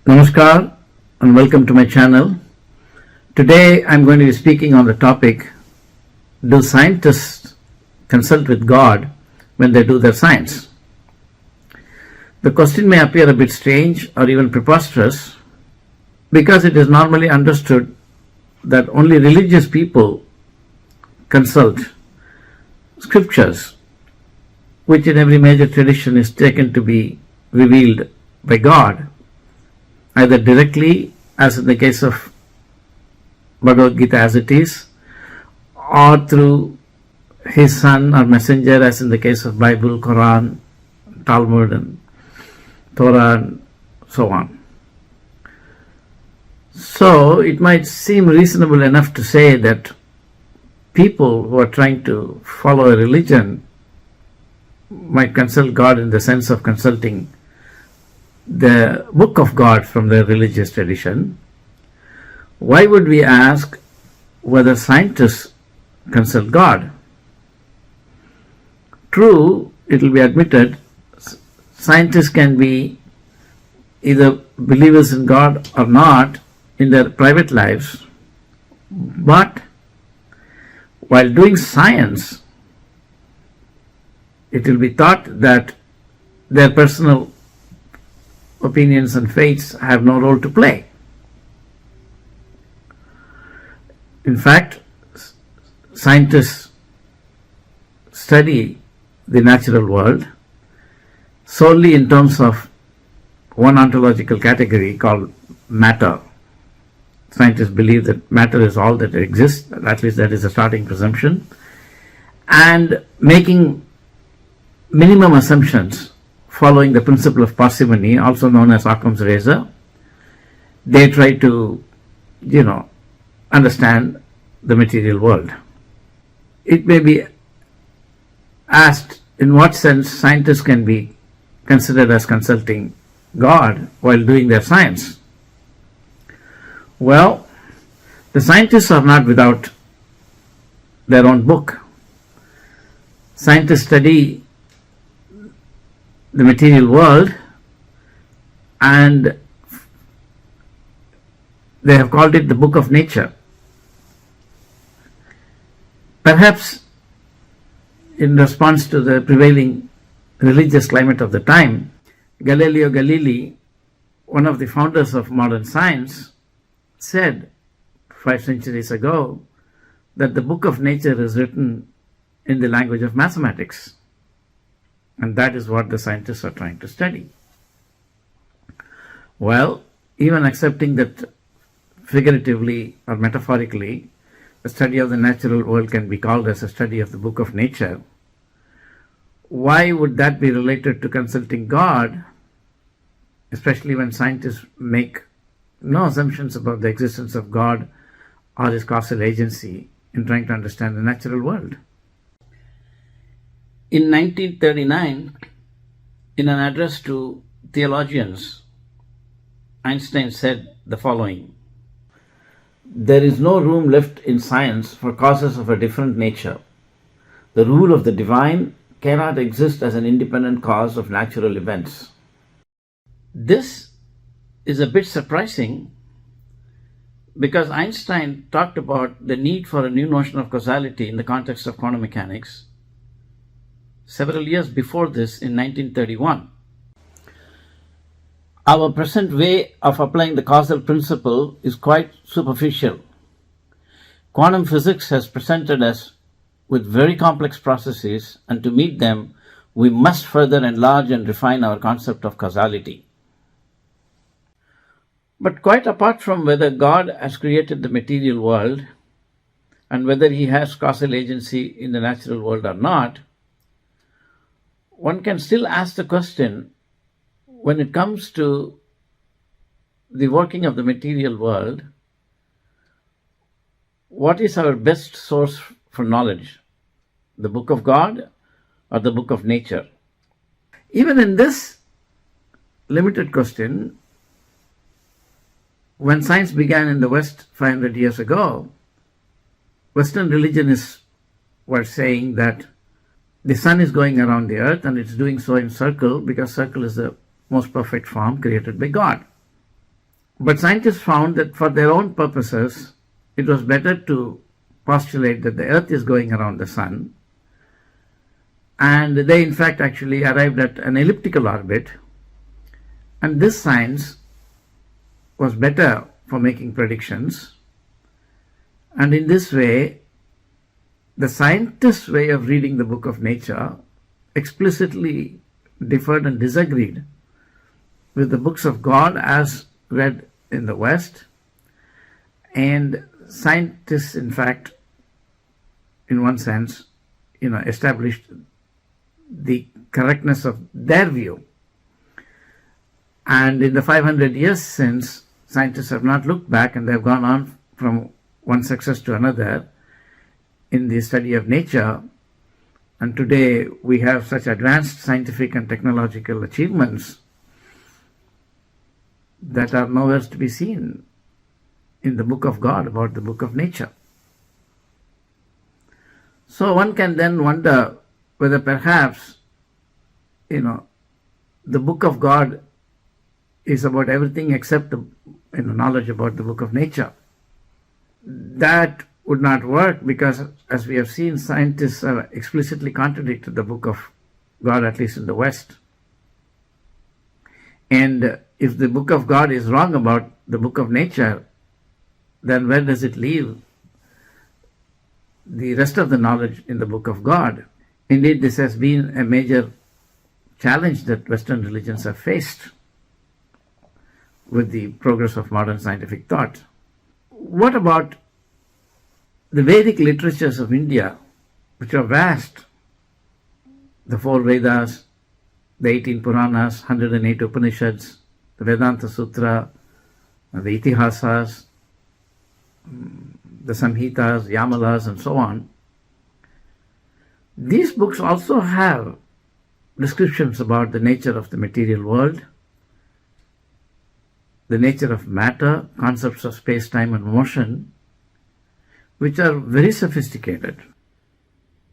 Namaskar and welcome to my channel. Today I'm going to be speaking on the topic, do scientists consult with God when they do their science? The question may appear a bit strange or even preposterous because it is normally understood that only religious people consult scriptures, which in every major tradition is taken to be revealed by God, either directly, as in the case of Bhagavad Gita as it is, or through his son or messenger, as in the case of Bible, Quran, Talmud and Torah and so on. So it might seem reasonable enough to say that people who are trying to follow a religion might consult God in the sense of consulting the book of God from the religious tradition. Why would we ask whether scientists consult God? True, it will be admitted, scientists can be either believers in God or not in their private lives, but while doing science, it will be thought that their personal opinions and faiths have no role to play. In fact, scientists study the natural world solely in terms of one ontological category called matter. Scientists believe that matter is all that exists, at least that is a starting presumption, and making minimum assumptions following the principle of parsimony, also known as Occam's razor, they try to, understand the material world. It may be asked in what sense scientists can be considered as consulting God while doing their science. Well, the scientists are not without their own book. Scientists study the material world, and they have called it the book of nature. Perhaps in response to the prevailing religious climate of the time, Galileo Galilei, one of the founders of modern science, said 5 centuries ago that the book of nature is written in the language of mathematics. And that is what the scientists are trying to study. Well, even accepting that figuratively or metaphorically, the study of the natural world can be called as a study of the book of nature, why would that be related to consulting God, especially when scientists make no assumptions about the existence of God or his causal agency in trying to understand the natural world? In 1939, in an address to theologians, Einstein said the following: "There is no room left in science for causes of a different nature. The rule of the divine cannot exist as an independent cause of natural events." This is a bit surprising because Einstein talked about the need for a new notion of causality in the context of quantum mechanics several years before this, in 1931. Our present way of applying the causal principle is quite superficial. Quantum physics has presented us with very complex processes, and to meet them, we must further enlarge and refine our concept of causality. But quite apart from whether God has created the material world and whether he has causal agency in the natural world or not, one can still ask the question, when it comes to the working of the material world, what is our best source for knowledge? The book of God or the book of nature? Even in this limited question, when science began in the West 500 years ago, Western religionists were saying that the sun is going around the earth and it's doing so in circle because circle is the most perfect form created by God. But scientists found that for their own purposes, it was better to postulate that the Earth is going around the Sun, and they in fact actually arrived at an elliptical orbit, and this science was better for making predictions. And in this way, the scientist's way of reading the book of nature explicitly differed and disagreed with the books of God as read in the West. And scientists, in fact, in one sense, established the correctness of their view. And in the 500 years since, scientists have not looked back, and they've gone on from one success to another in the study of nature. And today we have such advanced scientific and technological achievements that are nowhere to be seen in the book of God about the book of nature. So one can then wonder whether perhaps, the book of God is about everything except the knowledge about the book of nature. That would not work, because as we have seen, scientists have explicitly contradicted the book of God, at least in the West. And if the book of God is wrong about the book of nature, then where does it leave the rest of the knowledge in the book of God? Indeed, this has been a major challenge that Western religions have faced with the progress of modern scientific thought. What about the Vedic literatures of India, which are vast? The 4 Vedas, the 18 Puranas, 108 Upanishads, the Vedanta Sutra, the Itihasas, the Samhitas, Yamalas, and so on. These books also have descriptions about the nature of the material world, the nature of matter, concepts of space, time, and motion, which are very sophisticated.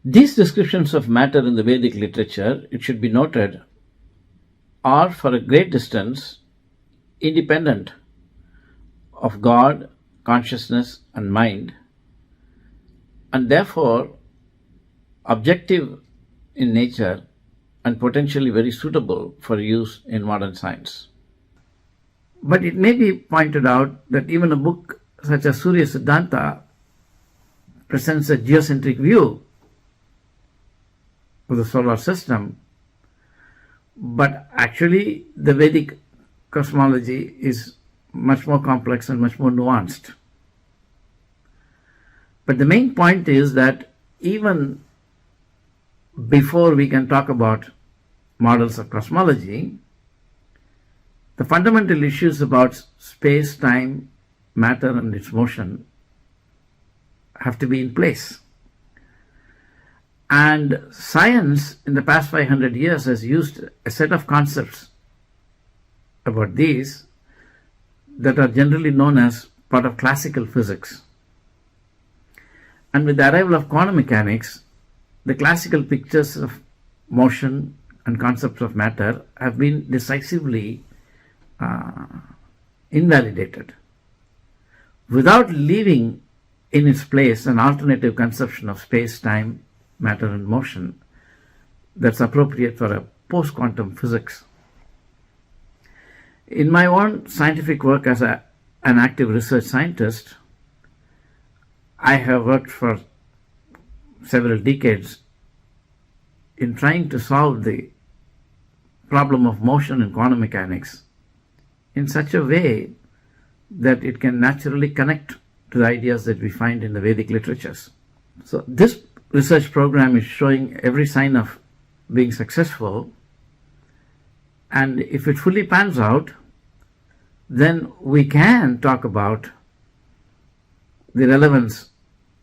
These descriptions of matter in the Vedic literature, it should be noted, are for a great distance independent of God, consciousness, and mind, and therefore objective in nature and potentially very suitable for use in modern science. But it may be pointed out that even a book such as Surya Siddhanta presents a geocentric view of the solar system, but actually the Vedic cosmology is much more complex and much more nuanced. But the main point is that even before we can talk about models of cosmology, the fundamental issues about space, time, matter, and its motion have to be in place. And science in the past 500 years has used a set of concepts about these that are generally known as part of classical physics. And with the arrival of quantum mechanics, the classical pictures of motion and concepts of matter have been decisively invalidated, without leaving in its place an alternative conception of space, time, matter, and motion that's appropriate for a post-quantum physics. In my own scientific work as an active research scientist, I have worked for several decades in trying to solve the problem of motion in quantum mechanics in such a way that it can naturally connect to the ideas that we find in the Vedic literatures. So this research program is showing every sign of being successful, and if it fully pans out, then we can talk about the relevance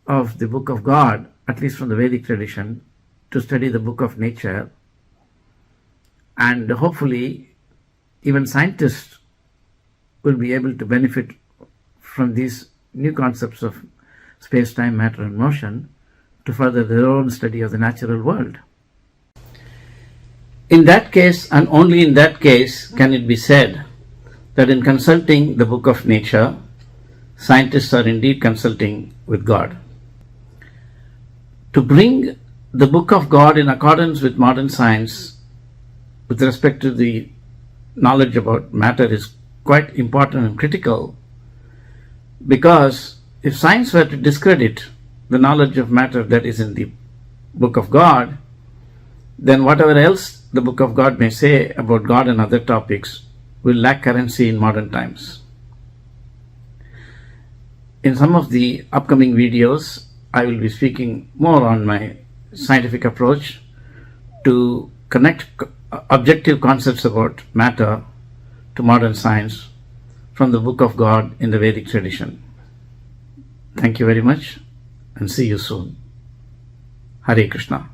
of the book of God, at least from the Vedic tradition, to study the book of nature, and hopefully even scientists will be able to benefit from these new concepts of space, time, matter, and motion to further their own study of the natural world. In that case, and only in that case, can it be said that in consulting the book of nature, scientists are indeed consulting with God. To bring the book of God in accordance with modern science with respect to the knowledge about matter is quite important and critical, because if science were to discredit the knowledge of matter that is in the book of God, then whatever else the book of God may say about God and other topics will lack currency in modern times. In some of the upcoming videos, I will be speaking more on my scientific approach to connect objective concepts about matter to modern science from the book of God in the Vedic tradition. Thank you very much and see you soon. Hare Krishna.